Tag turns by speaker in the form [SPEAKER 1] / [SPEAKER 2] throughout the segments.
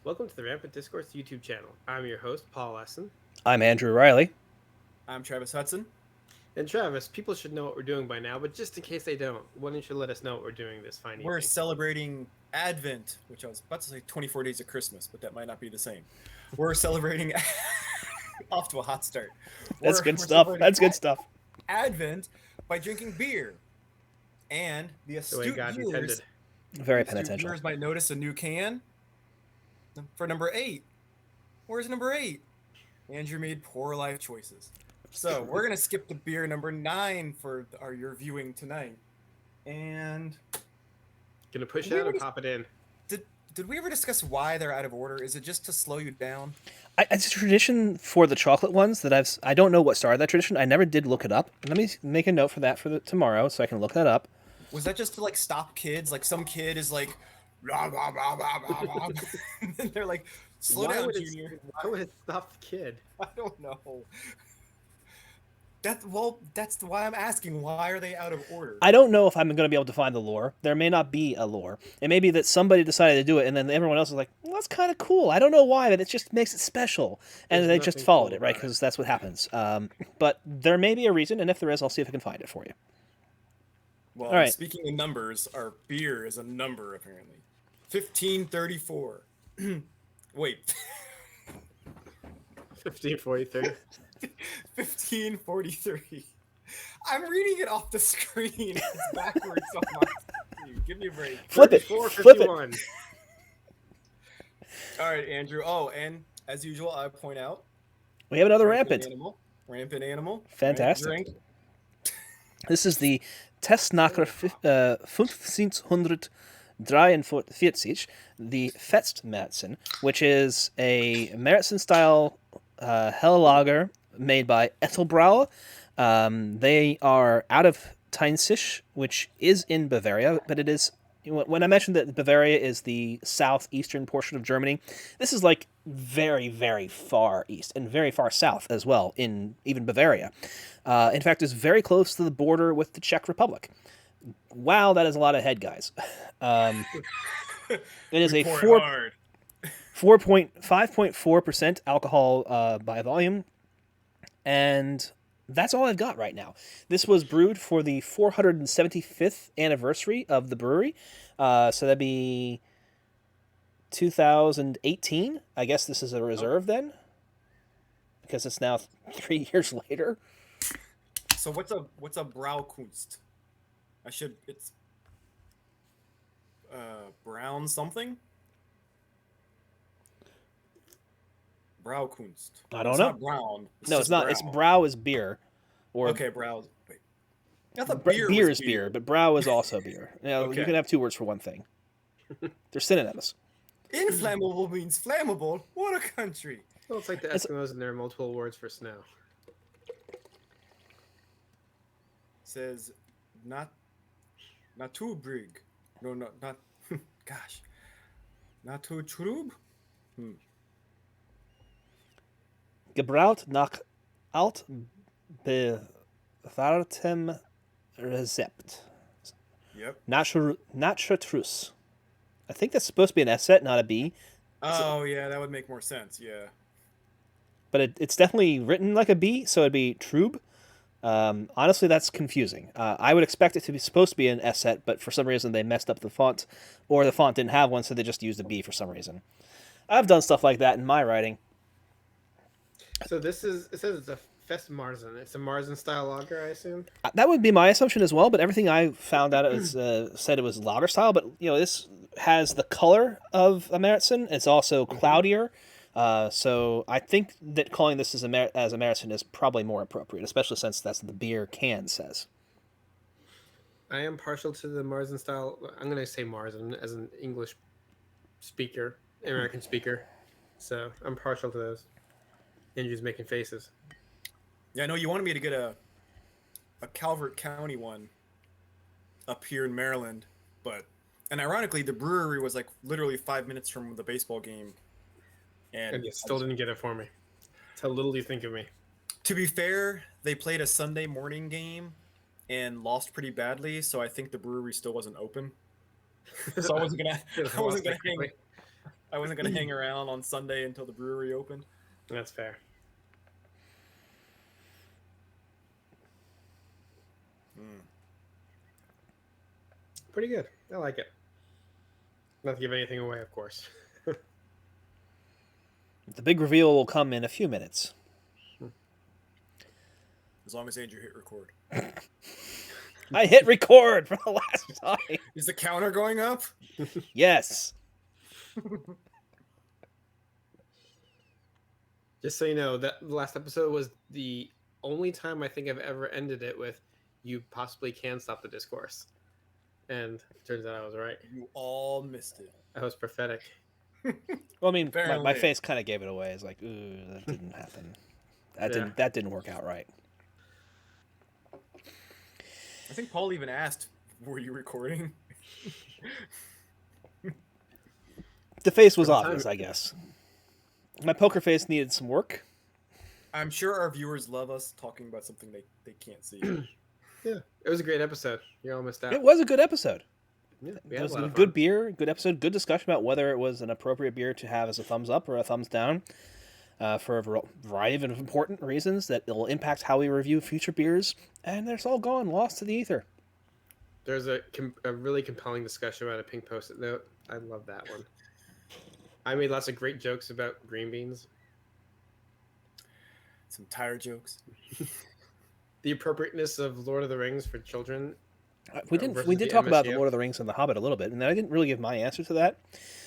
[SPEAKER 1] Welcome to the Rampant Discourse YouTube channel. I'm your host, Paul Lesson.
[SPEAKER 2] I'm Andrew Riley.
[SPEAKER 3] I'm Travis Hudson.
[SPEAKER 1] And Travis, people should know what we're doing by now, but just in case they don't, why don't you let us know what we're doing this fine
[SPEAKER 3] We're
[SPEAKER 1] evening?
[SPEAKER 3] celebrating Advent, which I was about to say 24 days of Christmas, but that might not be the same. We're celebrating off to a hot start.
[SPEAKER 2] That's
[SPEAKER 3] We're,
[SPEAKER 2] good
[SPEAKER 3] we're
[SPEAKER 2] stuff.
[SPEAKER 3] celebrating
[SPEAKER 2] That's good stuff.
[SPEAKER 3] Advent by drinking beer. And the
[SPEAKER 1] The way God intended.
[SPEAKER 2] Very
[SPEAKER 3] astute
[SPEAKER 2] penitential.
[SPEAKER 3] viewers might notice a new can for number 8. Where's number 8? Andrew made poor life choices. So we're gonna skip the beer number 9 for your viewing tonight. And
[SPEAKER 1] Gonna push
[SPEAKER 3] Did
[SPEAKER 1] it
[SPEAKER 3] we
[SPEAKER 1] out and
[SPEAKER 3] ever
[SPEAKER 1] pop it in.
[SPEAKER 3] did we ever discuss why they're out of order? Is it just to slow you down?
[SPEAKER 2] It's a tradition for the chocolate ones that I don't know what started that tradition. I never did look it up. Let me make a note for that for tomorrow so I can look that up.
[SPEAKER 3] Was that just to like stop kids? Like some kid is like, rah, rah, rah, rah, rah, rah. And they're like, slow
[SPEAKER 1] Why
[SPEAKER 3] down,
[SPEAKER 1] would
[SPEAKER 3] Junior.
[SPEAKER 1] why would it stop the kid?
[SPEAKER 3] I don't know. That's why I'm asking. Why are they out of order?
[SPEAKER 2] I don't know if I'm going to be able to find the lore. There may not be a lore. It may be that somebody decided to do it, and then everyone else is like, well, that's kind of cool. I don't know why, but it just makes it special. And
[SPEAKER 1] There's
[SPEAKER 2] they just
[SPEAKER 1] nothing
[SPEAKER 2] followed
[SPEAKER 1] cool
[SPEAKER 2] it, right?
[SPEAKER 1] about it.
[SPEAKER 2] Because that's what happens. But there may be a reason, and if there is, I'll see if I can find it for you.
[SPEAKER 3] Well,
[SPEAKER 2] All right.
[SPEAKER 3] speaking of numbers, our beer is a number apparently. 1534. Wait.
[SPEAKER 1] 15, 40, 30.
[SPEAKER 3] 1543. I'm reading it off the screen. It's backwards on my screen. Give me a break.
[SPEAKER 2] Flip it.
[SPEAKER 1] 34,
[SPEAKER 2] Flip it.
[SPEAKER 1] 51.
[SPEAKER 3] All right, Andrew. Oh, and as usual, I point out
[SPEAKER 2] We have another rampant.
[SPEAKER 3] animal. Rampant animal.
[SPEAKER 2] Fantastic.
[SPEAKER 3] Drink.
[SPEAKER 2] This is the Teisnacher 1543, the Festmärzen, which is a Märzen-style hell lager made by Ethelbrau. They are out of Teisnacher, which is in Bavaria, but it is. When I mentioned that Bavaria is the southeastern portion of Germany, this is like very, very far east and very far south as well in even Bavaria. In fact, it's very close to the border with the Czech Republic. Wow, that is a lot of head, guys. It is
[SPEAKER 3] We
[SPEAKER 2] a
[SPEAKER 3] pour it hard.
[SPEAKER 2] 5.4% alcohol by volume, and that's all I've got right now. This was brewed for the 475th anniversary of the brewery, so that'd be 2018. I guess this is a reserve then, because it's now 3 years later.
[SPEAKER 3] So what's a Braukunst? It's brown something? Braukunst.
[SPEAKER 2] I don't
[SPEAKER 3] It's
[SPEAKER 2] know.
[SPEAKER 3] not brown.
[SPEAKER 2] No, it's
[SPEAKER 3] just
[SPEAKER 2] not. It's
[SPEAKER 3] brow.
[SPEAKER 2] brow is beer, or
[SPEAKER 3] Okay, brow. Wait. I thought
[SPEAKER 2] beer
[SPEAKER 3] beer was
[SPEAKER 2] is beer, but brow is also beer. You know, you
[SPEAKER 3] Okay.
[SPEAKER 2] can have two words for one thing. They're synonyms.
[SPEAKER 3] Inflammable means flammable. What a country.
[SPEAKER 1] Well, it's like the Eskimos and there are multiple words for snow.
[SPEAKER 3] Says not too big. No, not gosh. Not too trub?
[SPEAKER 2] Gebraut nach alt bewährtem Rezept.
[SPEAKER 3] Yep.
[SPEAKER 2] Naturtrus. I think that's supposed to be an S set, not a B.
[SPEAKER 3] Oh yeah, that would make more sense. Yeah.
[SPEAKER 2] But it's definitely written like a B, so it'd be Trub. Honestly, that's confusing. I would expect it to be supposed to be an S set, but for some reason they messed up the font, or the font didn't have one, so they just used a B for some reason. I've done stuff like that in my writing.
[SPEAKER 1] So it says it's a Festmärzen. It's a Marzen style lager, I assume.
[SPEAKER 2] That would be my assumption as well, but everything I found out is said it was lager style. But this has the color of a Märzen. It's also cloudier, so I think that calling this as a Märzen is probably more appropriate, especially since that's what the beer can says.
[SPEAKER 1] I am partial to the Marzen style. I'm going to say Marzen as an English speaker, American speaker. So I'm partial to those. Andrew's making faces.
[SPEAKER 3] Yeah, I know you wanted me to get a Calvert County one up here in Maryland, and ironically the brewery was like literally 5 minutes from the baseball game.
[SPEAKER 1] And you still didn't get it for me. That's how little you think of me.
[SPEAKER 3] To be fair, they played a Sunday morning game and lost pretty badly, so I think the brewery still wasn't open. So I wasn't gonna hang. I wasn't gonna hang around on Sunday until the brewery opened.
[SPEAKER 1] That's fair. Pretty good. I like it. Not to give anything away, of course.
[SPEAKER 2] The big reveal will come in a few minutes.
[SPEAKER 3] As long as Andrew hit record.
[SPEAKER 2] I hit record for the last time.
[SPEAKER 3] Is the counter going up?
[SPEAKER 2] Yes.
[SPEAKER 1] Just so you know, that last episode was the only time I think I've ever ended it with "You possibly can stop the discourse," and it turns out I was right.
[SPEAKER 3] You all missed it.
[SPEAKER 1] I was prophetic.
[SPEAKER 2] Well, I mean, my
[SPEAKER 3] Apparently.
[SPEAKER 2] face kind of gave it away. It's like, ooh, that didn't happen.
[SPEAKER 1] Yeah.
[SPEAKER 2] That didn't work out right.
[SPEAKER 3] I think Paul even asked, "Were you recording?"
[SPEAKER 2] The face was
[SPEAKER 1] For the time-
[SPEAKER 2] obvious, I guess. My poker face needed some work.
[SPEAKER 3] I'm sure our viewers love us talking about something they can't see.
[SPEAKER 1] Yeah, it was a great episode. You all missed out.
[SPEAKER 2] It was a good episode.
[SPEAKER 1] Yeah, we
[SPEAKER 2] It
[SPEAKER 1] had
[SPEAKER 2] was
[SPEAKER 1] a lot
[SPEAKER 2] a
[SPEAKER 1] of
[SPEAKER 2] good
[SPEAKER 1] fun.
[SPEAKER 2] beer, good episode, good discussion about whether it was an appropriate beer to have as a thumbs up or a thumbs down for a variety of important reasons that will impact how we review future beers. And it's all gone, lost to the ether.
[SPEAKER 1] There's a really compelling discussion about a pink post-it note. I love that one. I made lots of great jokes about green beans.
[SPEAKER 3] Some tire jokes.
[SPEAKER 1] The appropriateness of Lord of the Rings for children.
[SPEAKER 2] We
[SPEAKER 1] versus
[SPEAKER 2] did
[SPEAKER 1] the
[SPEAKER 2] talk about the
[SPEAKER 1] MSU.
[SPEAKER 2] Lord of the Rings and the Hobbit a little bit, and I didn't really give my answer to that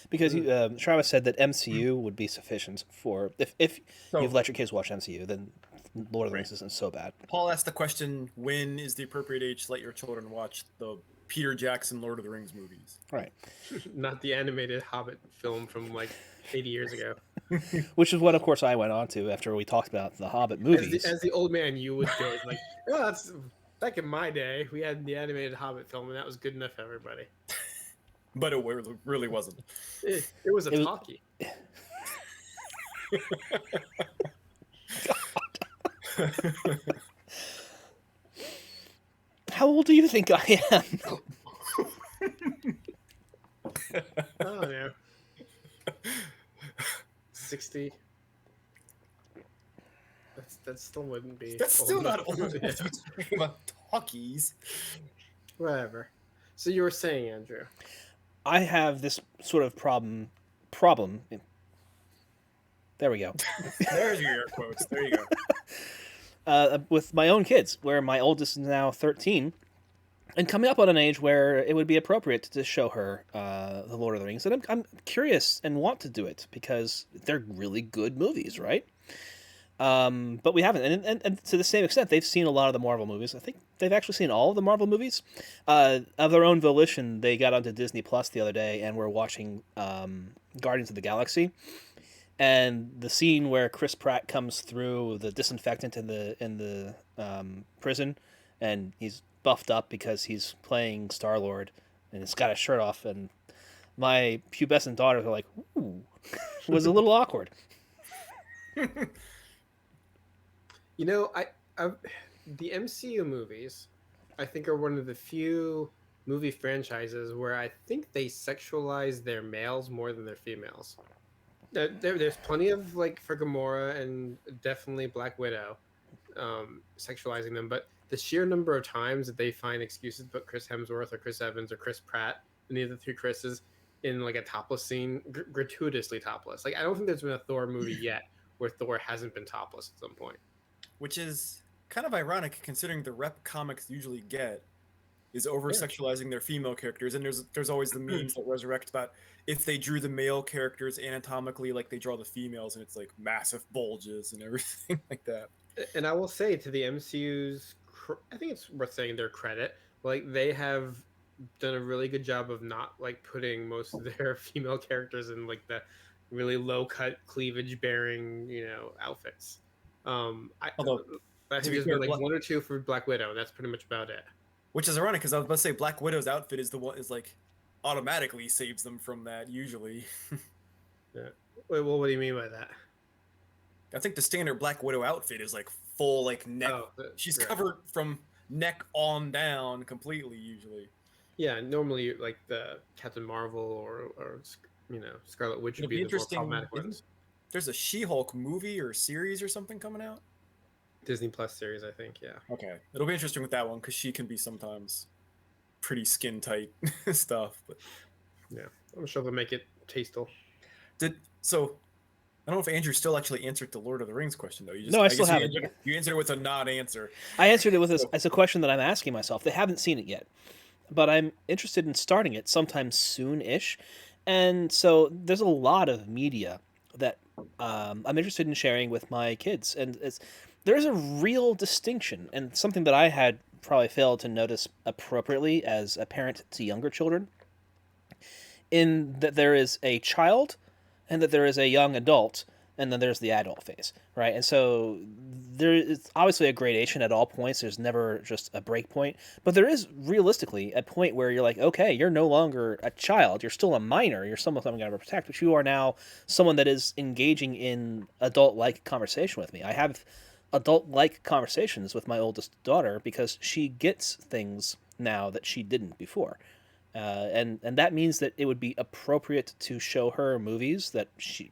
[SPEAKER 2] because Travis said that MCU would be sufficient for if
[SPEAKER 3] So-
[SPEAKER 2] you've let your kids watch MCU, then Lord of the Rings isn't so bad.
[SPEAKER 3] Paul asked the question, when is the appropriate age to let your children watch the Peter Jackson Lord of the Rings movies?
[SPEAKER 2] Right.
[SPEAKER 1] Not the animated Hobbit film from like 80 years ago.
[SPEAKER 2] Which is what, of course, I went on to after we talked about the Hobbit movies.
[SPEAKER 1] As the old man, you would go like, "Oh, that's back in my day. We had the animated Hobbit film, and that was good enough for everybody."
[SPEAKER 3] But it really wasn't.
[SPEAKER 1] It was a
[SPEAKER 2] It was-
[SPEAKER 1] talkie.
[SPEAKER 2] How old do you think I am?
[SPEAKER 1] Oh no, 60. That still wouldn't be.
[SPEAKER 3] That's still
[SPEAKER 1] old
[SPEAKER 3] not
[SPEAKER 1] enough.
[SPEAKER 3] old.
[SPEAKER 1] Yeah,
[SPEAKER 3] Talking about talkies.
[SPEAKER 1] whatever. So you were saying, Andrew?
[SPEAKER 2] I have this sort of problem. There we go.
[SPEAKER 3] There's your air quotes. There you go.
[SPEAKER 2] With my own kids, where my oldest is now 13, and coming up on an age where it would be appropriate to show her the Lord of the Rings. And I'm curious and want to do it because they're really good movies, right? But we haven't. And to the same extent, they've seen a lot of the Marvel movies. I think they've actually seen all of the Marvel movies. Of their own volition, they got onto Disney Plus the other day and were watching Guardians of the Galaxy. And the scene where Chris Pratt comes through the disinfectant in the prison, and he's buffed up because he's playing Star-Lord, and he's got his shirt off, and my pubescent daughters are like, "Ooh," was a little awkward.
[SPEAKER 1] You know, the MCU movies, I think, are one of the few movie franchises where I think they sexualize their males more than their females. There's plenty of, like, for Gamora and definitely Black Widow, sexualizing them, but the sheer number of times that they find excuses to put Chris Hemsworth or Chris Evans or Chris Pratt, any of the three Chris's, in like a topless scene, gratuitously topless. Like, I don't think there's been a Thor movie yet where Thor hasn't been topless at some point.
[SPEAKER 3] Which is kind of ironic considering the rep comics usually get is over sexualizing their female characters, and there's always the memes that resurrect about if they drew the male characters anatomically like they draw the females, and it's like massive bulges and everything like that.
[SPEAKER 1] And I will say, to the MCU's, I think it's worth saying their credit, like, they have done a really good job of not, like, putting most of their female characters in, like, the really low cut cleavage bearing, outfits.
[SPEAKER 3] Although,
[SPEAKER 1] I
[SPEAKER 3] to
[SPEAKER 1] think
[SPEAKER 3] be
[SPEAKER 1] there's
[SPEAKER 3] fair,
[SPEAKER 1] been like one or two for Black Widow, and that's pretty much about it.
[SPEAKER 3] which is ironic because I was about to say Black Widow's outfit is the one is like automatically saves them from that usually.
[SPEAKER 1] Yeah. Wait, well, what do you mean by that?
[SPEAKER 3] I think the standard Black Widow outfit is like full like neck. She's
[SPEAKER 1] right.
[SPEAKER 3] covered from neck on down completely usually.
[SPEAKER 1] Yeah, normally like the Captain Marvel or Scarlet Witch would
[SPEAKER 3] It'll
[SPEAKER 1] be
[SPEAKER 3] be
[SPEAKER 1] the more
[SPEAKER 3] interesting.
[SPEAKER 1] problematic ones.
[SPEAKER 3] There's a She-Hulk movie or series or something coming out?
[SPEAKER 1] Disney Plus series, I think. Yeah.
[SPEAKER 3] Okay. It'll be interesting with that one because she can be sometimes pretty skin tight stuff. But
[SPEAKER 1] Yeah. I'm sure they'll make it tasteful.
[SPEAKER 3] so I don't know if Andrew still actually answered the Lord of the Rings question though.
[SPEAKER 2] No, I still
[SPEAKER 3] guess
[SPEAKER 2] haven't.
[SPEAKER 3] you answered it with a non-answer.
[SPEAKER 2] I answered it with
[SPEAKER 3] So,
[SPEAKER 2] as a question that I'm asking myself. They haven't seen it yet, but I'm interested in starting it sometime soon-ish. And so there's a lot of media that I'm interested in sharing with my kids, and there's a real distinction, and something that I had probably failed to notice appropriately as a parent to younger children, in that there is a child and that there is a young adult and then there's the adult phase, right? And so there is obviously a gradation at all points. There's never just a break point, but there is realistically a point where you're like, okay, you're no longer a child. You're still a minor. You're someone I'm going to protect, but you are now someone that is engaging in adult-like conversation with me. I have adult-like conversations with my oldest daughter because she gets things now that she didn't before. And that means that it would be appropriate to show her movies that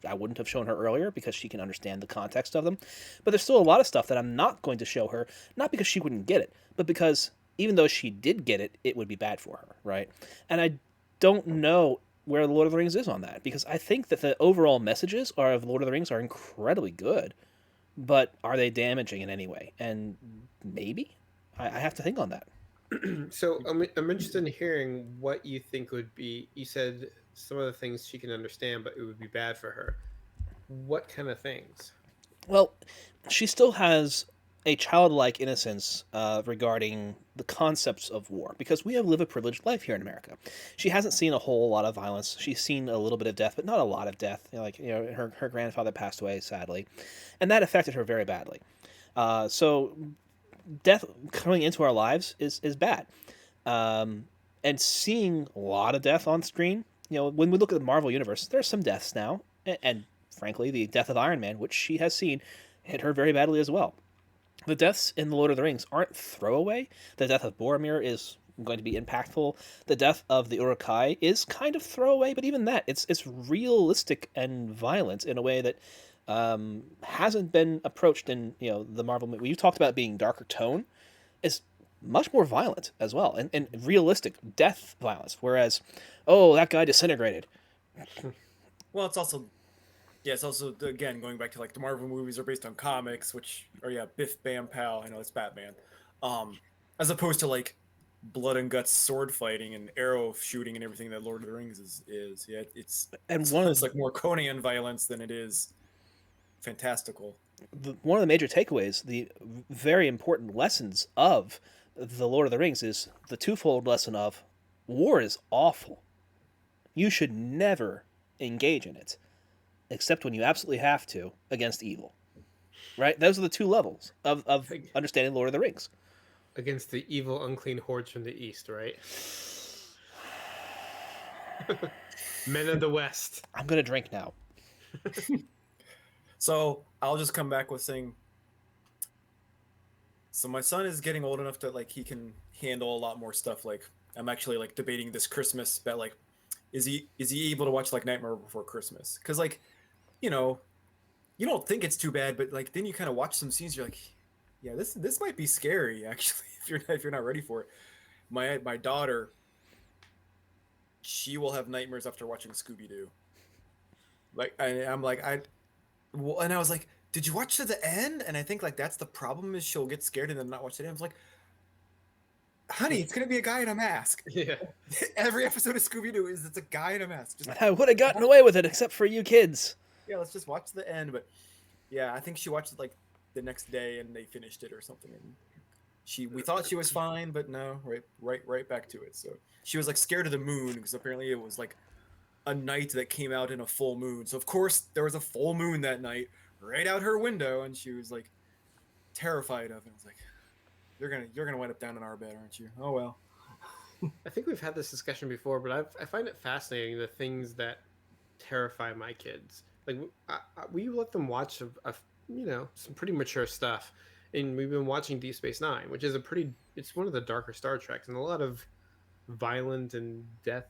[SPEAKER 2] I wouldn't have shown her earlier because she can understand the context of them. But there's still a lot of stuff that I'm not going to show her, not because she wouldn't get it, but because even though she did get it, it would be bad for her, right? And I don't know where the Lord of the Rings is on that because I think that the overall messages of Lord of the Rings are incredibly good, but are they damaging in any way? And maybe I have to think on that.
[SPEAKER 1] So I'm interested in hearing what you think would be. You said some of the things she can understand, but it would be bad for her. What kind of things?
[SPEAKER 2] Well, she still has a childlike innocence regarding the concepts of war because we have lived a privileged life here in America. She hasn't seen a whole lot of violence. She's seen a little bit of death, but not a lot of death. Her grandfather passed away sadly, and that affected her very badly. So death coming into our lives is bad, and seeing a lot of death on screen. When we look at the Marvel universe, there's some deaths now, and frankly, the death of Iron Man, which she has seen, hit her very badly as well. The deaths in The Lord of the Rings aren't throwaway. The death of Boromir is going to be impactful. The death of the Uruk-hai is kind of throwaway, but even that, it's realistic and violent in a way that hasn't been approached in the Marvel movie. You talked about being darker tone. It's much more violent as well, and realistic death violence. Whereas, oh, that guy disintegrated.
[SPEAKER 3] well, it's also again going back to like the Marvel movies are based on comics, which are Biff Bam Pow. I know it's Batman, as opposed to like blood and guts sword fighting and arrow shooting and everything that Lord of the Rings is. Yeah, it's like more Conan violence than it is fantastical.
[SPEAKER 2] One of the major takeaways, the very important lessons of the Lord of the Rings is the twofold lesson of war is awful. You should never engage in it, except when you absolutely have to against evil. Right? Those are the two levels of understanding Lord of the Rings.
[SPEAKER 1] Against the evil, unclean hordes from the east, right? Men of the West.
[SPEAKER 2] I'm gonna drink now.
[SPEAKER 3] So I'll just come back with saying. So my son is getting old enough that like he can handle a lot more stuff. Like I'm actually like debating this Christmas about like, is he able to watch like Nightmare Before Christmas? Because like, you don't think it's too bad, but like then you kind of watch some scenes, you're like, yeah, this might be scary actually if you're not ready for it. My daughter, she will have nightmares after watching Scooby Doo. Like I'm like and I was like, did you watch to the end? And I think like that's the problem is she'll get scared and then not watch the end. I was like, honey, it's gonna be a guy in a mask.
[SPEAKER 1] Yeah.
[SPEAKER 3] Every episode of Scooby Doo it's a guy in a mask.
[SPEAKER 2] I would have gotten away with it except for you kids.
[SPEAKER 3] Yeah, let's just watch the end. But yeah, I think she watched it like the next day and they finished it or something. And we thought she was fine, but no, right back to it. So she was like scared of the moon because apparently it was like a night that came out in a full moon. So of course there was a full moon that night right out her window, and she was like terrified of it. I was like, you're gonna wind up down in our bed, aren't you? Oh well.
[SPEAKER 1] I think we've had this discussion before, but I find it fascinating the things that terrify my kids. Like we let them watch some pretty mature stuff, and we've been watching Deep Space Nine, which is it's one of the darker Star Treks, and a lot of violent and death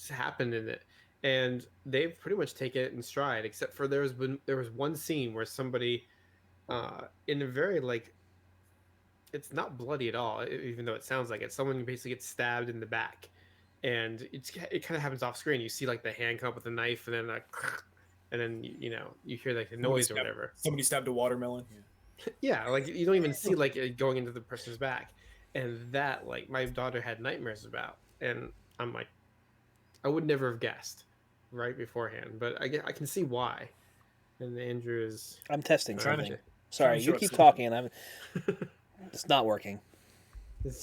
[SPEAKER 1] happened in it. and they've pretty much taken it in stride. Except for there was one scene where somebody, in a very like, it's not bloody at all, even though it sounds like it. Someone basically gets stabbed in the back, and it kind of happens off screen. You see like the hand come up with a knife, and then like, and then you hear like the noise or whatever.
[SPEAKER 3] Somebody stabbed a watermelon.
[SPEAKER 1] Yeah, like you don't even see like it going into the person's back, and that like my daughter had nightmares about, and I'm like, I would never have guessed right beforehand, but I can see why. And Andrew is
[SPEAKER 2] I'm testing
[SPEAKER 3] Trying to-
[SPEAKER 2] something.
[SPEAKER 3] trying
[SPEAKER 2] Sorry,
[SPEAKER 3] to
[SPEAKER 2] you
[SPEAKER 3] show
[SPEAKER 2] keep
[SPEAKER 3] us-
[SPEAKER 2] talking, and it's not working.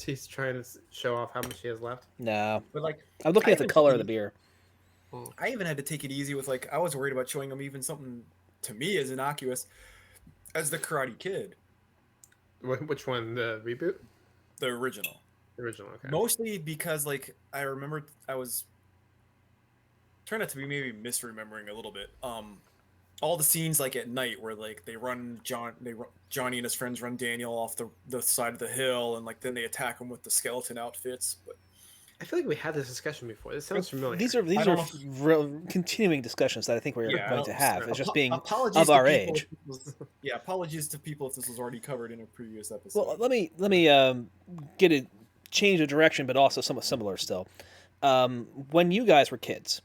[SPEAKER 1] he's trying to show off how much he has left.
[SPEAKER 2] No,
[SPEAKER 3] But like,
[SPEAKER 2] I'm looking
[SPEAKER 3] I
[SPEAKER 2] at the
[SPEAKER 3] even
[SPEAKER 2] color of
[SPEAKER 3] see-
[SPEAKER 2] the beer.
[SPEAKER 3] I even had to take it easy with like I was worried about showing them even something to me as innocuous as the Karate Kid,
[SPEAKER 1] Which one? The reboot?
[SPEAKER 3] the original.
[SPEAKER 1] The original? Okay.
[SPEAKER 3] Mostly because like I remember I was trying not to be maybe misremembering a little bit. All the scenes like at night where like Johnny and his friends run Daniel off the side of the hill and like then they attack him with the skeleton outfits. But
[SPEAKER 1] I feel like we had this discussion before. This sounds familiar.
[SPEAKER 2] These are
[SPEAKER 3] I don't know
[SPEAKER 2] continuing discussions that I think we're
[SPEAKER 3] yeah,
[SPEAKER 2] going to have. It's just being
[SPEAKER 3] apologies
[SPEAKER 2] of
[SPEAKER 3] to
[SPEAKER 2] our
[SPEAKER 3] people
[SPEAKER 2] age.
[SPEAKER 3] if this was- yeah, apologies to people if this was already covered in a previous episode.
[SPEAKER 2] Well, let me get a change of direction, but also somewhat similar still. When you guys were kids,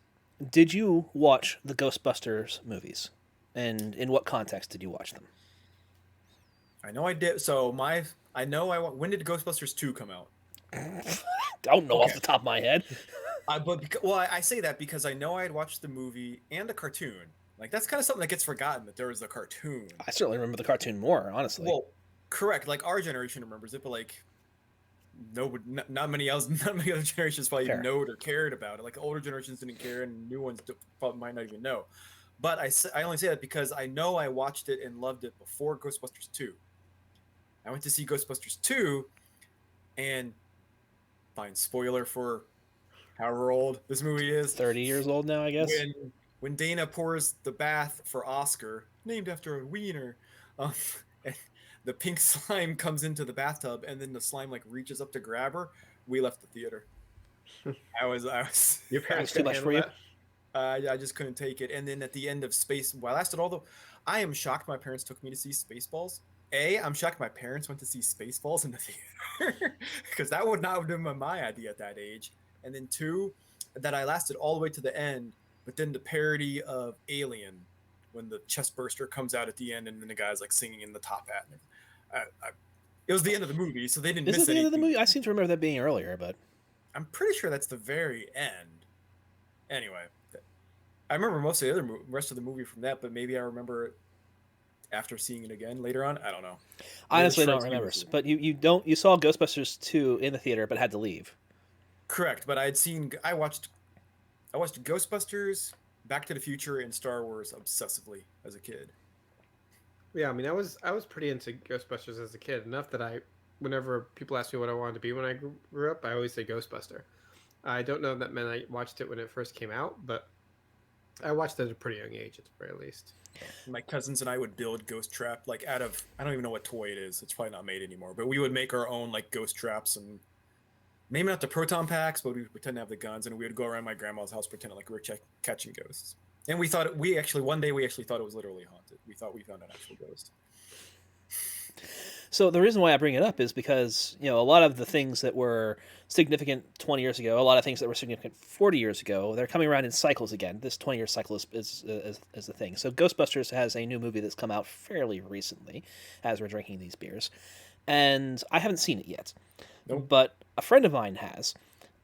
[SPEAKER 2] did you watch the Ghostbusters movies, and in what context did you watch them?
[SPEAKER 3] I know I did. So I know when did Ghostbusters 2 come out?
[SPEAKER 2] Don't know off
[SPEAKER 3] Okay.
[SPEAKER 2] the top of my head.
[SPEAKER 3] I say that because I know I had watched the movie and the cartoon. Like that's kind of something that gets forgotten that there was a cartoon.
[SPEAKER 2] I certainly remember the cartoon more, honestly.
[SPEAKER 3] Well, correct. Like our generation remembers it, but like nobody, not many else, not many other generations probably
[SPEAKER 2] Fair.
[SPEAKER 3] knowed or cared about it. Like older generations didn't care, and new ones probably might not even know. But I only say that because I know I watched it and loved it before Ghostbusters 2. I went to see Ghostbusters 2, and fine spoiler for however old this movie is.
[SPEAKER 2] 30 years old now, I guess.
[SPEAKER 3] When Dana pours the bath for Oscar, named after a wiener, and the pink slime comes into the bathtub, and then the slime like reaches up to grab her, we left the theater. I was
[SPEAKER 1] Your parents
[SPEAKER 2] too
[SPEAKER 1] couldn't
[SPEAKER 2] much
[SPEAKER 1] handle
[SPEAKER 2] for you?
[SPEAKER 1] that?
[SPEAKER 3] I just couldn't take it. And then at the end of Space, well, I lasted all the. I am shocked my parents took me to see Spaceballs. I'm shocked my parents went to see Spaceballs in the theater because that would not have been my idea at that age. And then two, that I lasted all the way to the end, but then the parody of Alien, when the chest burster comes out at the end, and then the guy's like singing in the top hat. It was the end of the movie, so they didn't
[SPEAKER 2] Is
[SPEAKER 3] miss
[SPEAKER 2] it the end of the
[SPEAKER 3] anything.
[SPEAKER 2] movie? I seem to remember that being earlier, but
[SPEAKER 3] I'm pretty sure that's the very end. Anyway, I remember most of the rest of the movie from that, but maybe I remember it after seeing it again later on. I don't know.
[SPEAKER 2] I honestly don't
[SPEAKER 3] strikes me
[SPEAKER 2] remember.
[SPEAKER 3] as-
[SPEAKER 2] But you saw Ghostbusters 2 in the theater, but had to leave.
[SPEAKER 3] Correct, but I watched Ghostbusters, Back to the Future, and Star Wars obsessively as a kid.
[SPEAKER 1] Yeah, I mean, I was pretty into Ghostbusters as a kid. Enough that whenever people ask me what I wanted to be when I grew up, I always say Ghostbuster. I don't know if that meant I watched it when it first came out, but I watched it at a pretty young age, at the very least.
[SPEAKER 3] My cousins and I would build ghost trap like out of I don't even know what toy it is. It's probably not made anymore, but we would make our own like ghost traps and maybe not the proton packs, but we would pretend to have the guns, and we would go around my grandma's house pretending like we were catching ghosts. And we thought one day we actually thought it was literally haunted. We thought we found an actual ghost.
[SPEAKER 2] So the reason why I bring it up is because a lot of the things that were significant 20 years ago, a lot of things that were significant 40 years ago, they're coming around in cycles again. This 20-year cycle is the thing. So Ghostbusters has a new movie that's come out fairly recently, as we're drinking these beers, and I haven't seen it yet.
[SPEAKER 3] Nope.
[SPEAKER 2] But a friend of mine has,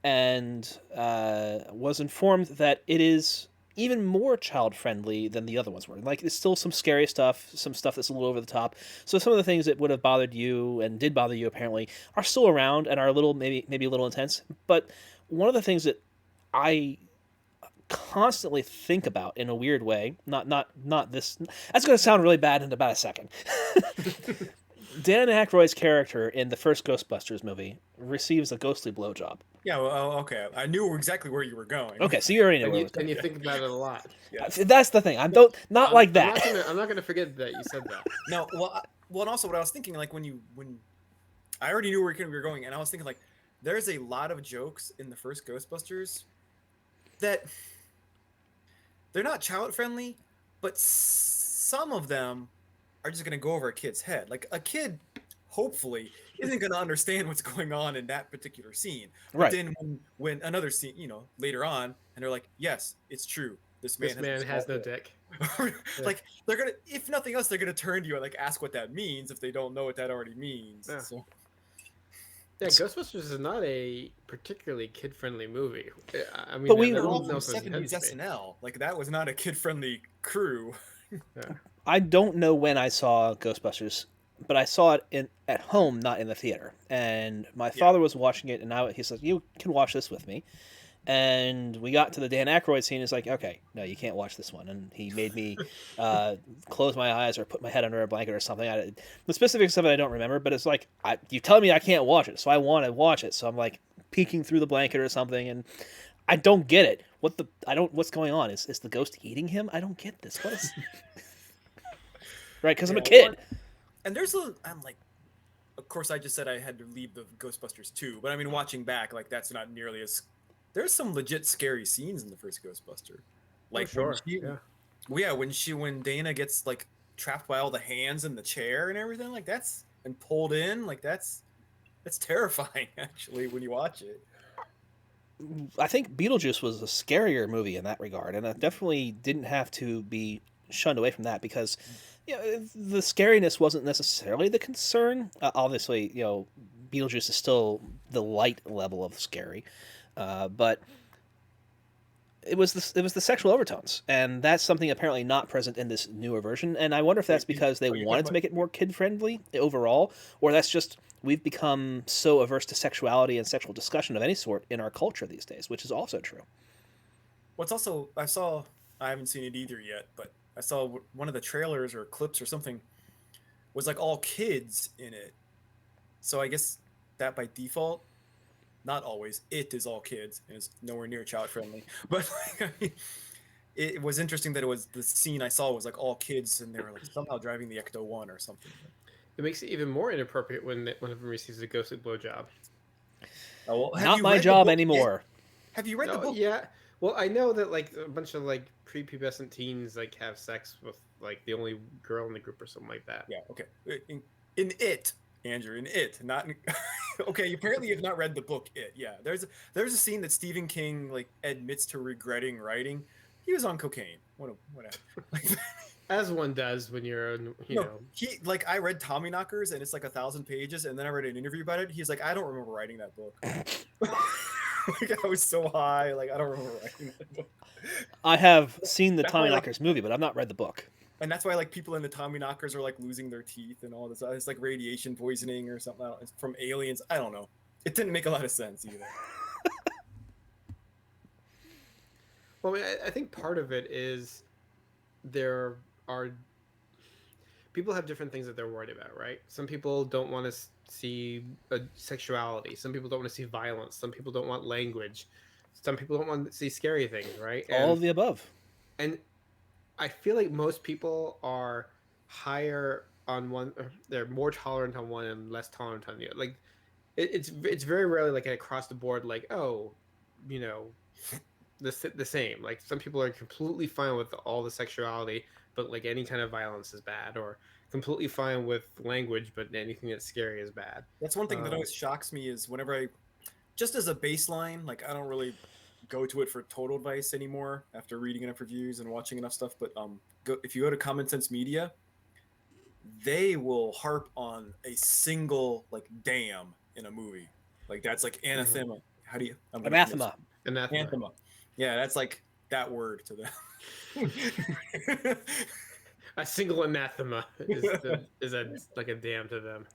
[SPEAKER 2] and was informed that it is even more child friendly than the other ones were. Like, there's still some scary stuff, some stuff that's a little over the top. So some of the things that would have bothered you and did bother you apparently are still around and are a little maybe a little intense. But one of the things that I constantly think about in a weird way, not this. That's going to sound really bad in about a second. Dan Aykroyd's character in the first Ghostbusters movie receives a ghostly blowjob.
[SPEAKER 3] Yeah, well, okay. I knew exactly where you were going.
[SPEAKER 2] Okay, so you already know
[SPEAKER 1] And
[SPEAKER 2] where
[SPEAKER 1] you,
[SPEAKER 2] it was going.
[SPEAKER 1] and you think about it a lot.
[SPEAKER 3] Yeah.
[SPEAKER 2] That's the thing. Not like that.
[SPEAKER 1] I'm not gonna forget that you said that.
[SPEAKER 3] No, and also what I was thinking, like when I already knew where we were going, and I was thinking like, there's a lot of jokes in the first Ghostbusters that they're not child friendly, but some of them are just gonna go over a kid's head. Like a kid, hopefully, isn't gonna understand what's going on in that particular scene. But
[SPEAKER 2] Right.
[SPEAKER 3] then when another scene, later on, and they're like, yes, it's true. This man
[SPEAKER 1] This
[SPEAKER 3] has a
[SPEAKER 1] man
[SPEAKER 3] small
[SPEAKER 1] has no
[SPEAKER 3] dick.
[SPEAKER 1] dick. Yeah.
[SPEAKER 3] Like they're gonna, if nothing else, they're gonna turn to you and like ask what that means if they don't know what that already means.
[SPEAKER 1] Yeah.
[SPEAKER 3] So
[SPEAKER 1] Yeah, Ghostbusters is not a particularly kid-friendly movie. I mean,
[SPEAKER 2] But we-
[SPEAKER 3] they're all
[SPEAKER 1] everyone
[SPEAKER 3] from
[SPEAKER 1] else was
[SPEAKER 3] 70s
[SPEAKER 1] intends to be.
[SPEAKER 3] SNL. Like that was not a kid-friendly crew.
[SPEAKER 1] Yeah.
[SPEAKER 2] I don't know when I saw Ghostbusters, but I saw it at home, not in the theater. And my
[SPEAKER 3] Yeah.
[SPEAKER 2] father was watching it, and he said, "You can watch this with me." And we got to the Dan Aykroyd scene. He's like, "Okay, no, you can't watch this one." And he made me close my eyes or put my head under a blanket or something. The specifics of it I don't remember, but it's like you tell me I can't watch it, so I want to watch it. So I'm like peeking through the blanket or something, and I don't get it. What's going on? Is the ghost eating him? I don't get this. What is right? Because I'm a
[SPEAKER 3] Yeah,
[SPEAKER 2] kid.
[SPEAKER 3] And I'm like, of course, I just said I had to leave the Ghostbusters 2, but I mean, watching back, like that's not nearly as. There's some legit scary scenes in the first Ghostbuster, like
[SPEAKER 1] sure.
[SPEAKER 3] when she,
[SPEAKER 1] Yeah.
[SPEAKER 3] well, yeah, when Dana gets like trapped by all the hands in the chair and everything, like that's and pulled in, like that's terrifying actually when you watch it.
[SPEAKER 2] I think Beetlejuice was a scarier movie in that regard, and it definitely didn't have to be shunned away from that because, the scariness wasn't necessarily the concern. Obviously, Beetlejuice is still the light level of scary, but it was the sexual overtones, and that's something apparently not present in this newer version. And I wonder if that's
[SPEAKER 3] Wait,
[SPEAKER 2] because they
[SPEAKER 3] you're talking
[SPEAKER 2] wanted to
[SPEAKER 3] about-
[SPEAKER 2] make it more kid friendly overall, or that's just we've become so averse to sexuality and sexual discussion of any sort in our culture these days, which is also true.
[SPEAKER 3] What's also I haven't seen it either yet, but I saw one of the trailers or clips or something was like all kids in it. So I guess that by default, not always, it is all kids and is nowhere near child friendly. But like, I mean, it was interesting that it was the scene I saw was like all kids and they were like somehow driving the Ecto One or something.
[SPEAKER 1] It makes it even more inappropriate when one of them receives a ghosted blowjob.
[SPEAKER 3] Oh, well, have
[SPEAKER 2] Not
[SPEAKER 3] you
[SPEAKER 2] my
[SPEAKER 3] read the
[SPEAKER 2] job
[SPEAKER 3] book
[SPEAKER 2] anymore.
[SPEAKER 3] yet? Have you read the
[SPEAKER 1] Oh,
[SPEAKER 3] book?
[SPEAKER 1] yeah. Well, I know that like a bunch of like prepubescent teens like have sex with like the only girl in the group or something like that.
[SPEAKER 3] Yeah. Okay. In it, Andrew, in it, not in, okay. Apparently, you've not read the book. It. Yeah. There's a scene that Stephen King like admits to regretting writing. He was on cocaine. Whatever.
[SPEAKER 1] As one does when you're,
[SPEAKER 3] He like I read Tommyknockers and it's like 1,000 pages, and then I read an interview about it. He's like, I don't remember writing that book. Like I was so high, like I don't remember writing that book.
[SPEAKER 2] I have seen the
[SPEAKER 3] That's why, like-
[SPEAKER 2] Tommyknockers movie, but I've not read the book.
[SPEAKER 3] And that's why like people in the Tommyknockers are like losing their teeth and all this. It's like radiation poisoning or something. It's from aliens. I don't know. It didn't make a lot of sense either.
[SPEAKER 1] Well, I mean, I think part of it is there are people have different things that they're worried about, right? Some people don't want to see sexuality. Some people don't want to see violence. Some people don't want language. Some people don't want to see scary things, right?
[SPEAKER 2] All of the above.
[SPEAKER 1] And I feel like most people are higher on one, or they're more tolerant on one and less tolerant on the other. Like it's very rarely like across the board, like, oh, you know, the same. Like some people are completely fine with all the sexuality, but like any kind of violence is bad, or completely fine with language, but anything that's scary is bad.
[SPEAKER 3] That's one thing that always shocks me is whenever just as a baseline, like I don't really go to it for total advice anymore after reading enough reviews and watching enough stuff. But if you go to Common Sense Media, they will harp on a single like damn in a movie. Like that's like anathema. How do you
[SPEAKER 2] Anathema.
[SPEAKER 3] Anathema. Yeah, that's like that word to them.
[SPEAKER 1] A single anathema is like a damn to them.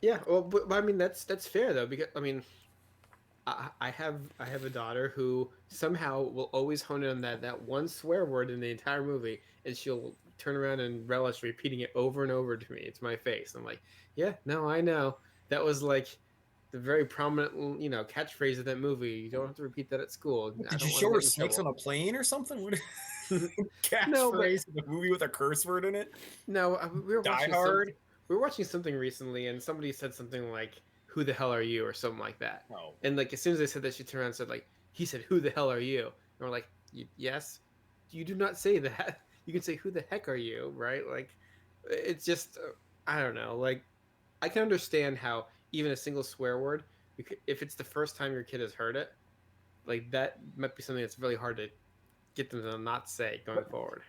[SPEAKER 1] Yeah, well, but I mean that's fair though, because I mean, I have a daughter who somehow will always hone in on that one swear word in the entire movie, and she'll turn around and relish repeating it over and over to me. It's my face. I'm like, yeah, no, I know. That was like the very prominent, catchphrase of that movie. You don't have to repeat that at school.
[SPEAKER 3] Did you show her snakes on a plane or something? What catchphrase in a movie with a curse word in it?
[SPEAKER 1] No, we were
[SPEAKER 3] Die
[SPEAKER 1] watching
[SPEAKER 3] Hard.
[SPEAKER 1] We were watching something recently, and somebody said something like, "Who the hell are you?" or something like that.
[SPEAKER 3] Oh.
[SPEAKER 1] And like as soon as they said that, she turned around and said like, "He said, who the hell are you?" And we're like, Yes, you do not say that. You can say, "Who the heck are you?" Right? Like, it's just I don't know. Like, I can understand how even a single swear word, if it's the first time your kid has heard it, like that might be something that's really hard to get them to not say going forward.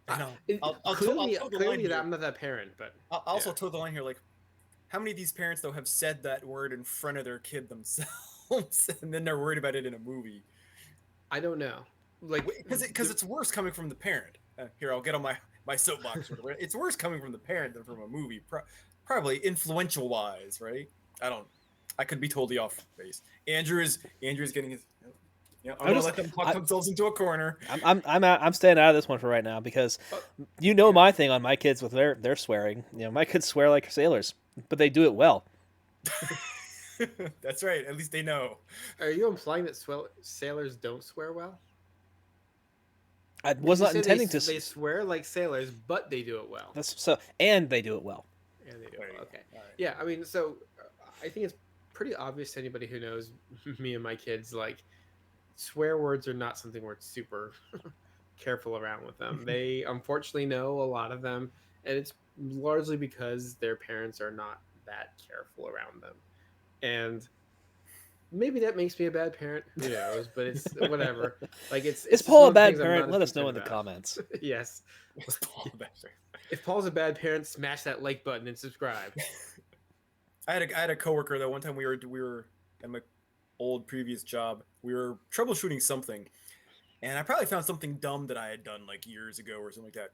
[SPEAKER 3] I know.
[SPEAKER 1] It,
[SPEAKER 3] I'll
[SPEAKER 1] clearly,
[SPEAKER 3] toe the line
[SPEAKER 1] clearly, that
[SPEAKER 3] here.
[SPEAKER 1] I'm not that parent, but
[SPEAKER 3] I'll
[SPEAKER 1] yeah,
[SPEAKER 3] also toe the line here. Like, how many of these parents though have said that word in front of their kid themselves, and then they're worried about it in a movie?
[SPEAKER 1] I don't know. Like,
[SPEAKER 3] Because it's worse coming from the parent. Here, I'll get on my soapbox. It's worse coming from the parent than from a movie. Probably influential wise, right? I don't. I could be totally off base. Andrew is getting his. Yeah, I'm gonna let them talk themselves into a corner.
[SPEAKER 2] I'm staying out of this one for right now because you know my thing on my kids with their swearing. You know, my kids swear like sailors, but they do it well.
[SPEAKER 3] That's right. At least they know.
[SPEAKER 1] are you implying that sailors don't swear well?
[SPEAKER 2] I
[SPEAKER 1] Because
[SPEAKER 2] was
[SPEAKER 1] you
[SPEAKER 2] not
[SPEAKER 1] say
[SPEAKER 2] intending
[SPEAKER 1] they
[SPEAKER 2] to.
[SPEAKER 1] swear like sailors, but they do it well.
[SPEAKER 2] And they do it well.
[SPEAKER 1] And they do
[SPEAKER 3] There
[SPEAKER 1] it
[SPEAKER 3] you
[SPEAKER 1] well.
[SPEAKER 3] go.
[SPEAKER 1] Okay.
[SPEAKER 3] All right.
[SPEAKER 1] Yeah, I mean, so I think it's pretty obvious to anybody who knows me and my kids. Like, swear words are not something we're super careful around with them. They unfortunately know a lot of them, and it's largely because their parents are not that careful around them. And maybe that makes me a bad parent. Who knows? But it's whatever. Like
[SPEAKER 2] Is
[SPEAKER 1] it's just
[SPEAKER 2] Paul
[SPEAKER 1] one
[SPEAKER 2] a
[SPEAKER 1] of the
[SPEAKER 2] bad
[SPEAKER 1] things I'm
[SPEAKER 2] parent?
[SPEAKER 1] not as
[SPEAKER 2] Let us know
[SPEAKER 1] concerned
[SPEAKER 2] in the
[SPEAKER 1] about.
[SPEAKER 2] comments.
[SPEAKER 1] Yes.
[SPEAKER 3] It's Paul Better.
[SPEAKER 1] If Paul's a bad parent, smash that like button and subscribe.
[SPEAKER 3] I had a coworker that one time we were at my old previous job. We were troubleshooting something, and I probably found something dumb that I had done like years ago or something like that.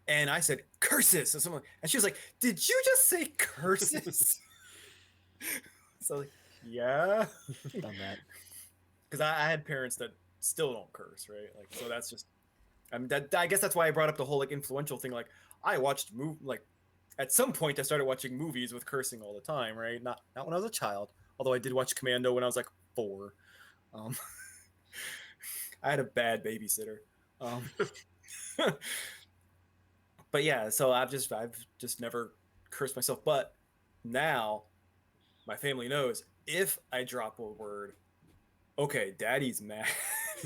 [SPEAKER 3] And I said curses or something, and she was like, "Did you just say curses?" So like, yeah,
[SPEAKER 2] Done that.
[SPEAKER 3] because I had parents that still don't curse, right? Like, so that's just, I mean, that I guess that's why I brought up the whole like influential thing. Like, I watched like at some point I started watching movies with cursing all the time, right? Not when I was a child, although I did watch Commando when I was like 4. Um, I had a bad babysitter. Um, but yeah, so I've just never cursed myself. But now my family knows if I drop a word, okay, Daddy's mad.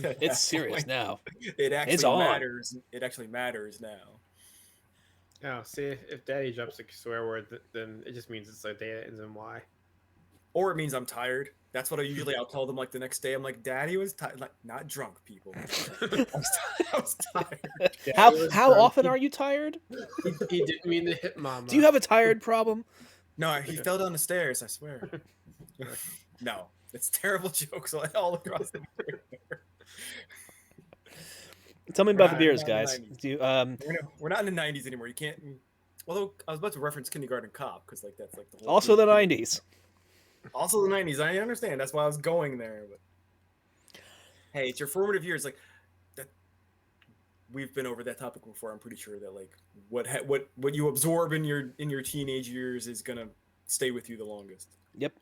[SPEAKER 3] At
[SPEAKER 2] It's
[SPEAKER 3] that
[SPEAKER 2] serious
[SPEAKER 3] point.
[SPEAKER 2] now.
[SPEAKER 3] It
[SPEAKER 2] It's
[SPEAKER 3] actually
[SPEAKER 2] on.
[SPEAKER 3] matters. It actually matters now.
[SPEAKER 1] Oh, see, if Daddy drops a swear word, then it just means it's like data ends in Y.
[SPEAKER 3] Or it means I'm tired. That's what I'll tell them like the next day. I'm like, Daddy was tired, like not drunk, people. I was tired.
[SPEAKER 2] How
[SPEAKER 1] Daddy was
[SPEAKER 2] how
[SPEAKER 1] drunk.
[SPEAKER 2] often are you tired?
[SPEAKER 1] He didn't mean to hit Mama.
[SPEAKER 2] Do you have a tired problem?
[SPEAKER 3] No, he fell down the stairs. I swear. No, it's terrible jokes all across the board.
[SPEAKER 2] Tell me
[SPEAKER 3] We're
[SPEAKER 2] about the
[SPEAKER 3] not, we're
[SPEAKER 2] beers,
[SPEAKER 3] not in the
[SPEAKER 2] guys.
[SPEAKER 3] 90s.
[SPEAKER 2] Do you,
[SPEAKER 3] We're not in the 90s anymore. You can't. Although I was about to reference Kindergarten Cop because like that's like the whole.
[SPEAKER 2] also the 90s.
[SPEAKER 3] Also the 90s. I understand. That's why I was going there. But hey, it's your formative years. Like that. We've been over that topic before. I'm pretty sure that like what you absorb in your teenage years is gonna stay with you the longest.
[SPEAKER 2] Yep.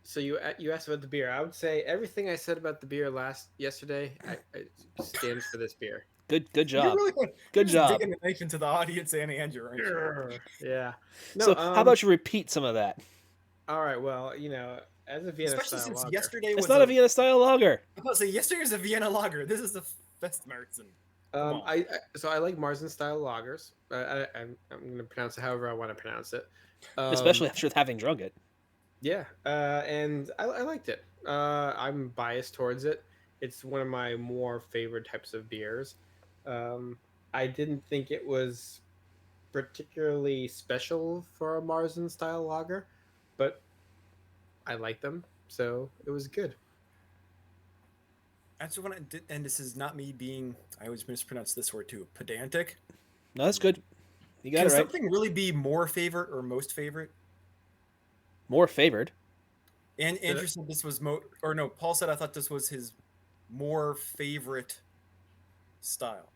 [SPEAKER 1] So you asked about the beer. I would say everything I said about the beer yesterday stands for this beer.
[SPEAKER 2] Good
[SPEAKER 3] You're
[SPEAKER 2] job.
[SPEAKER 3] really
[SPEAKER 2] Good
[SPEAKER 3] you're just
[SPEAKER 2] job.
[SPEAKER 3] digging the knife into the audience and Andrew, aren't you?
[SPEAKER 1] Yeah. No.
[SPEAKER 2] So how about you repeat some of that?
[SPEAKER 1] All right. Well, as a Vienna
[SPEAKER 3] Especially
[SPEAKER 1] style
[SPEAKER 3] since
[SPEAKER 1] lager.
[SPEAKER 3] yesterday
[SPEAKER 2] It's
[SPEAKER 3] was
[SPEAKER 2] not a Vienna style lager.
[SPEAKER 3] I was about to say yesterday was a Vienna lager. This is the Festmärzen. Come on.
[SPEAKER 1] I like Märzen style lagers. I'm going to pronounce it however I want to pronounce it.
[SPEAKER 2] Especially after having drunk it.
[SPEAKER 1] Yeah, and I liked it. I'm biased towards it. It's one of my more favorite types of beers. I didn't think it was particularly special for a Märzen style lager, but I like them, so it was good.
[SPEAKER 3] That's what I did, and this is not me being. I always mispronounce this word too. Pedantic.
[SPEAKER 2] No, that's good. You got
[SPEAKER 3] Can
[SPEAKER 2] it right.
[SPEAKER 3] something really be more favorite or most favorite?
[SPEAKER 2] More favored.
[SPEAKER 3] And Andrew said this was or no, Paul said I thought this was his more favorite style.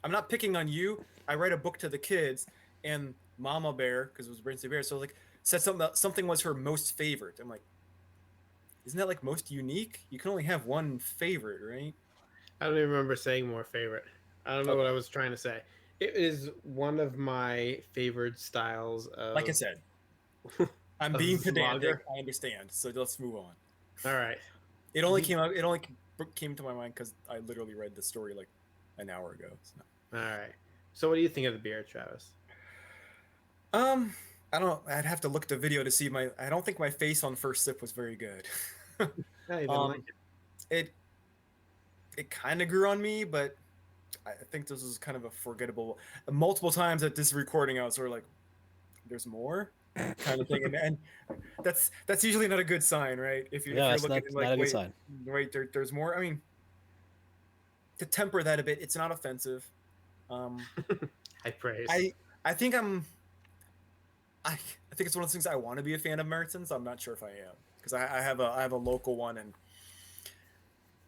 [SPEAKER 3] I'm not picking on you. I read a book to the kids, and Mama Bear, because it was Brinsley Bear, so like said something was her most favorite. I'm like, isn't that like most unique? You can only have one favorite, right?
[SPEAKER 1] I don't even remember saying more favorite. I don't know what I was trying to say. It is one of my favorite styles of.
[SPEAKER 3] Like I said, I'm
[SPEAKER 1] of
[SPEAKER 3] being pedantic.
[SPEAKER 1] lager.
[SPEAKER 3] I understand. So let's move on.
[SPEAKER 1] All right.
[SPEAKER 3] It only came out. It only came to my mind because I literally read the story like an hour ago. So.
[SPEAKER 1] All right. So what do you think of the beer, Travis?
[SPEAKER 3] Um, I don't. I'd have to look at the video to see my. I don't think my face on first sip was very good.
[SPEAKER 1] No, you didn't like
[SPEAKER 3] um, it kind of grew on me, but I think this was kind of a forgettable. Multiple times at this recording, I was sort of like, "There's more," kind of thing, and that's usually not a good sign, right? If
[SPEAKER 2] Yeah,
[SPEAKER 3] you're
[SPEAKER 2] that's
[SPEAKER 3] looking
[SPEAKER 2] not
[SPEAKER 3] like,
[SPEAKER 2] a good sign.
[SPEAKER 3] wait, there's more. I mean, to temper that a bit, it's not offensive. Um,
[SPEAKER 1] it. High praise.
[SPEAKER 3] I think I think it's one of those things I want to be a fan of Märzen's. I'm not sure if I am because I have a local one and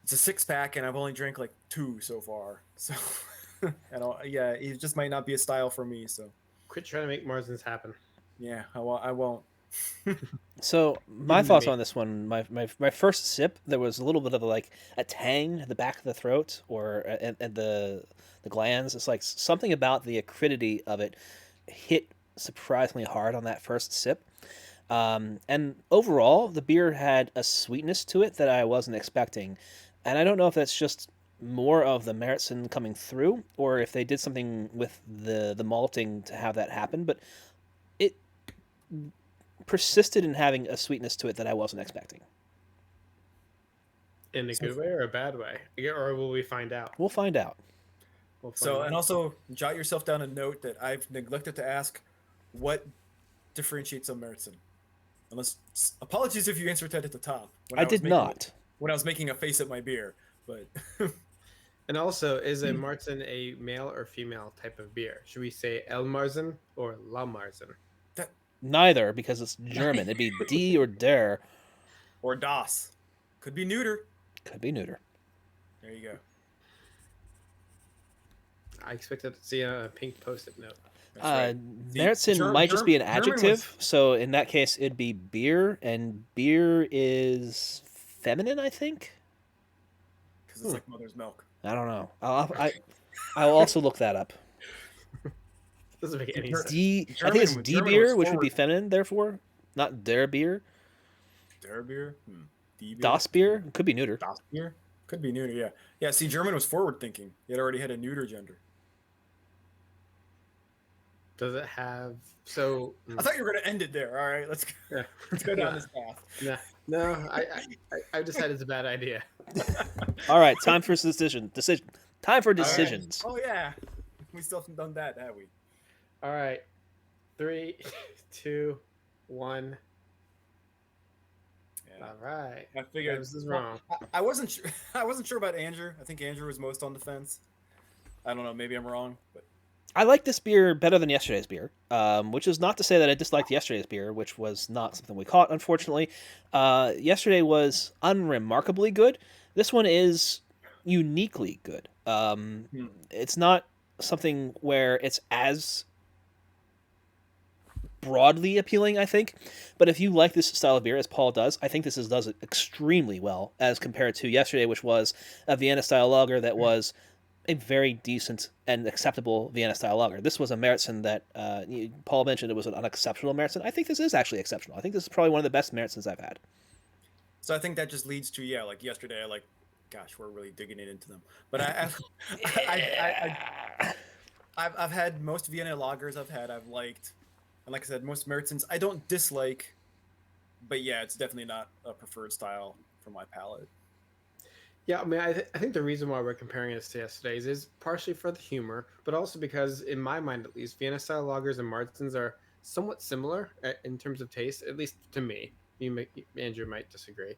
[SPEAKER 3] it's a 6-pack and I've only drank like 2 so far. So and yeah, it just might not be a style for me. So
[SPEAKER 1] Quit trying to make Marzens happen.
[SPEAKER 3] yeah, I won't.
[SPEAKER 2] So my
[SPEAKER 1] Even to
[SPEAKER 2] thoughts
[SPEAKER 1] me.
[SPEAKER 2] on this one, my first sip, there was a little bit of like a tang at the back of the throat or at the glands. It's like something about the acridity of it hit surprisingly hard on that first sip. And overall, the beer had a sweetness to it that I wasn't expecting. And I don't know if that's just more of the Märzen coming through, or if they did something with the malting to have that happen. But it persisted in having a sweetness to it that I wasn't expecting.
[SPEAKER 1] In a
[SPEAKER 3] So,
[SPEAKER 1] good way or a bad way? Or will we find out?
[SPEAKER 2] We'll find out.
[SPEAKER 1] We'll find
[SPEAKER 3] so
[SPEAKER 1] out.
[SPEAKER 3] and also jot yourself down a note that I've neglected to ask what differentiates a Märzen. Unless apologies if you answered that at the top when
[SPEAKER 2] I
[SPEAKER 3] was
[SPEAKER 2] did
[SPEAKER 3] making
[SPEAKER 2] not.
[SPEAKER 3] when I was making a face at my beer, but.
[SPEAKER 1] And also, is a Marzen a male or female type of beer? Should we say El Marzen or La Marzen?
[SPEAKER 2] Neither, because it's German. It'd be D or der.
[SPEAKER 3] Or Das. Could be neuter.
[SPEAKER 2] Could be neuter.
[SPEAKER 3] There you go.
[SPEAKER 1] I expected to see a pink post-it note.
[SPEAKER 3] That's right. See,
[SPEAKER 2] Märzen might just be an
[SPEAKER 3] German
[SPEAKER 2] adjective, so in that case, it'd be beer, and beer is feminine, I think.
[SPEAKER 3] because it's like mother's milk.
[SPEAKER 2] I don't know. I'll also look that up.
[SPEAKER 1] Doesn't make any
[SPEAKER 3] Ger-
[SPEAKER 1] sense.
[SPEAKER 2] D. I
[SPEAKER 3] German
[SPEAKER 2] think it's
[SPEAKER 3] was-
[SPEAKER 2] D
[SPEAKER 3] German
[SPEAKER 2] beer,
[SPEAKER 3] was
[SPEAKER 2] which would be
[SPEAKER 3] forward.
[SPEAKER 2] feminine, therefore, not der beer.
[SPEAKER 3] Der beer? D beer?
[SPEAKER 2] Das beer could be neuter.
[SPEAKER 3] Das beer? Could be neuter, yeah. Yeah, see, German was forward thinking. It already had a neuter gender.
[SPEAKER 1] Does it have so?
[SPEAKER 3] I thought you were going to end it there. All right, let's
[SPEAKER 1] Yeah.
[SPEAKER 3] go down this path.
[SPEAKER 1] No, I decided it's a bad idea.
[SPEAKER 2] All right, time for decision. Time for decisions.
[SPEAKER 3] Oh, yeah. We still haven't done that, have we?
[SPEAKER 1] All right, 3, 2, 1.
[SPEAKER 3] Yeah.
[SPEAKER 1] All right.
[SPEAKER 3] I figured
[SPEAKER 1] This is wrong.
[SPEAKER 3] I wasn't sure. I wasn't sure about Andrew. I think Andrew was most on the fence. I don't know. Maybe I'm wrong, but
[SPEAKER 2] I like this beer better than yesterday's beer, which is not to say that I disliked yesterday's beer, which was not something we caught, unfortunately. Yesterday was unremarkably good. This one is uniquely good. It's not something where it's as broadly appealing, I think. But if you like this style of beer, as Paul does, I think this does it extremely well as compared to yesterday, which was a Vienna style lager that was a very decent and acceptable Vienna style lager. This was a Märzen that Paul mentioned it was an unexceptional Märzen. I think this is actually exceptional. I think this is probably one of the best Märzens I've had.
[SPEAKER 3] so I think that just leads to like yesterday. Gosh, we're really digging it into them. But I've had most Vienna lagers I've liked, and like I said, most Märzens I don't dislike. But yeah, it's definitely not a preferred style for my palate.
[SPEAKER 1] Yeah, I mean, I think the reason why we're comparing this to yesterday's is partially for the humor, but also because, in my mind at least, Vienna style lagers and Marzens are somewhat similar in terms of taste, at least to me. Andrew might disagree.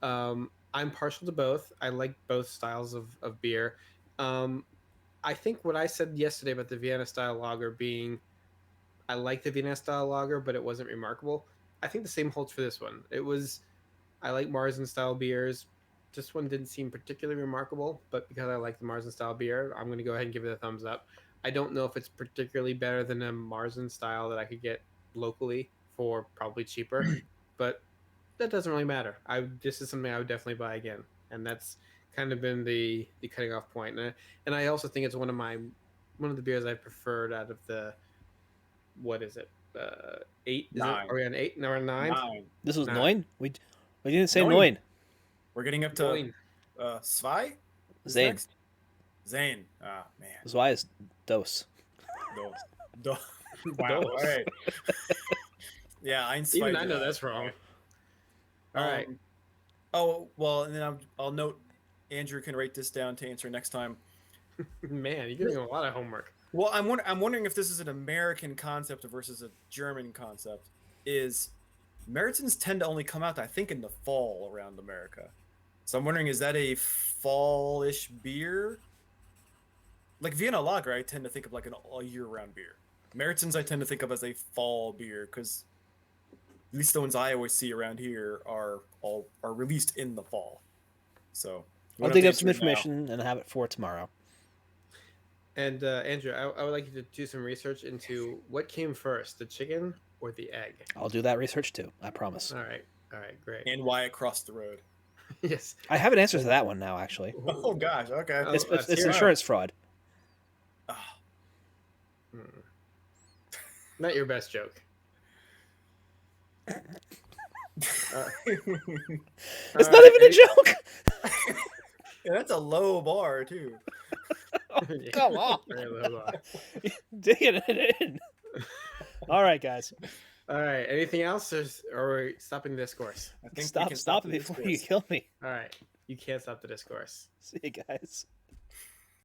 [SPEAKER 1] I'm partial to both. I like both styles of beer. I think what I said yesterday about the Vienna style lager being, I like the Vienna style lager, but it wasn't remarkable. I think the same holds for this one. I like Marzen style beers. This one didn't seem particularly remarkable, but because I like the Marzen style beer, I'm going to go ahead and give it a thumbs up. I don't know if it's particularly better than a Marzen style that I could get locally for probably cheaper, but that doesn't really matter. This is something I would definitely buy again, and that's kind of been the cutting off point. And I also think it's one of the beers I preferred out of the, what is it? 8?
[SPEAKER 3] Nine.
[SPEAKER 1] Are we on 8? No, we're on 9.
[SPEAKER 3] Nine.
[SPEAKER 2] This was
[SPEAKER 1] Nine.
[SPEAKER 2] nine? We didn't say
[SPEAKER 3] Nine.
[SPEAKER 2] nine.
[SPEAKER 3] We're getting up to
[SPEAKER 1] Nine.
[SPEAKER 3] Zwei? Who's
[SPEAKER 2] Zane.
[SPEAKER 3] next? Zane. Ah, man.
[SPEAKER 2] Zwei is dos.
[SPEAKER 3] Dos. Wow.
[SPEAKER 1] Dos.
[SPEAKER 3] All right. Yeah, ein, zwei,
[SPEAKER 1] Even I know
[SPEAKER 3] drei.
[SPEAKER 1] that's wrong. All right.
[SPEAKER 3] Oh well, and then I'll note. Andrew can write this down to answer next time.
[SPEAKER 1] Man, you're getting a lot of homework.
[SPEAKER 3] Well, I'm wondering if this is an American concept versus a German concept. Is Märzens tend to only come out, I think, in the fall around America. So I'm wondering, is that a fall-ish beer? Like Vienna Lager, I tend to think of like a year-round beer. Märzens I tend to think of as a fall beer because at least the ones I always see around here are released in the fall. So
[SPEAKER 2] I'll dig up some information and have it for tomorrow.
[SPEAKER 1] And Andrew, I would like you to do some research into what came first, the chicken or the egg.
[SPEAKER 2] I'll do that research too. I promise.
[SPEAKER 1] All right, great.
[SPEAKER 3] And why it crossed the road.
[SPEAKER 1] Yes.
[SPEAKER 2] I have an answer to that one now, actually.
[SPEAKER 3] Oh gosh, okay.
[SPEAKER 1] Oh,
[SPEAKER 2] It's
[SPEAKER 1] let's hear it.
[SPEAKER 2] insurance fraud.
[SPEAKER 3] Ah,
[SPEAKER 1] Not your best joke.
[SPEAKER 2] It's not even a joke.
[SPEAKER 3] yeah, that's a low bar too.
[SPEAKER 1] Yeah,
[SPEAKER 2] Come on.
[SPEAKER 1] very low bar.
[SPEAKER 2] Digging it in. All right, guys.
[SPEAKER 1] All right. Anything else, or are we stopping the discourse?
[SPEAKER 3] I think we
[SPEAKER 2] Stop
[SPEAKER 3] can
[SPEAKER 2] it
[SPEAKER 3] the
[SPEAKER 2] before you
[SPEAKER 3] discourse.
[SPEAKER 2] kill me.
[SPEAKER 1] All right. You can't stop the discourse.
[SPEAKER 2] See you guys.